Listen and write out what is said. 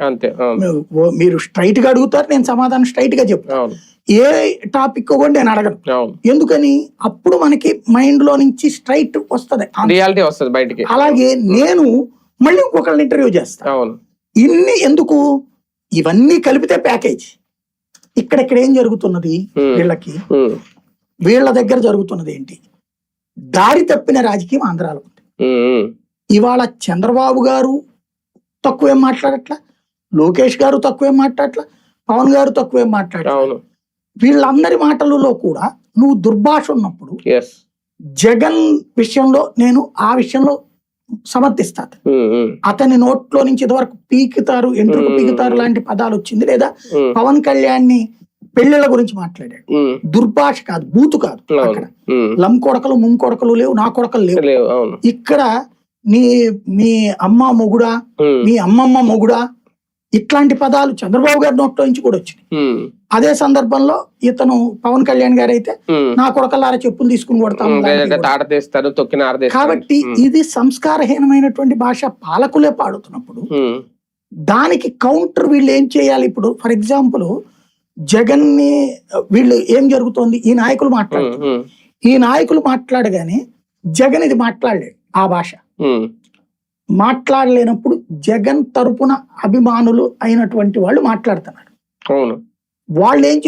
అంతే. మీరు స్ట్రైట్ గా అడుగుతారు, నేను సమాధానం స్ట్రైట్ గా చెప్తాను. ఏ టాపిక్ కూడా నేను అడగను. ఎందుకని అప్పుడు మనకి మైండ్ లో నుంచి స్ట్రైట్ వస్తుంది, రియాలిటీ వస్తుంది బయటికి. అలాగే నేను మళ్ళీ ఇంకొకరిని ఇంటర్వ్యూ చేస్తాను. ఇన్ని ఎందుకు, ఇవన్నీ కలిపితే ప్యాకేజ్. ఇక్కడ ఏం జరుగుతున్నది, వీళ్ళ దగ్గర జరుగుతున్నది ఏంటి, దారి తప్పిన రాజకీయం ఆంధ్రాలో ఉంది. ఇవాళ చంద్రబాబు గారు తక్కువేం మాట్లాడట్లా, లోకేష్ గారు తక్కువేం మాట్లాడట్లా, పవన్ గారు తక్కువేం మాట్లాడట్లా. వీళ్ళందరి మాటలలో కూడా నువ్వు దుర్భాష ఉన్నప్పుడు జగన్ విషయంలో నేను ఆ విషయంలో సమర్థిస్తాను. అతని నోట్లో నుంచి ఇదివరకు పీకుతారు, ఎంట్రుకు పీకుతారు లాంటి పదాలు వచ్చింది. లేదా పవన్ కళ్యాణ్ ని పెళ్లిళ్ళ గురించి మాట్లాడాడు, దుర్భాష కాదు, బూతు కాదు. అక్కడ లం కొడకలు ముంకొడకలు లేవు, నా కొడకలు లేవు. ఇక్కడ మీ అమ్మ మొగుడా, మీ అమ్మమ్మ మొగుడా, ఇట్లాంటి పదాలు చంద్రబాబు గారి నోట్లో నుంచి కూడా వచ్చినాయి. అదే సందర్భంలో ఇతను పవన్ కళ్యాణ్ గారు అయితే నా కొడకల్లారా చెప్పులు తీసుకుని కొడతాను. కాబట్టి ఇది సంస్కారహీనమైనటువంటి భాష పాలకులే పాడుతున్నప్పుడు దానికి కౌంటర్ వీళ్ళు ఏం చేయాలి? ఇప్పుడు ఫర్ ఎగ్జాంపుల్ జగన్ ని వీళ్ళు ఏం జరుగుతోంది, ఈ నాయకులు మాట్లాడుతున్నారు, ఈ నాయకులు మాట్లాడగానే జగన్ ఇది మాట్లాడలేడు. ఆ భాష మాట్లాడలేనప్పుడు జగన్ తరపున అభిమానులు అయినటువంటి వాళ్ళు మాట్లాడుతున్నారు. వాళ్ళు ఏం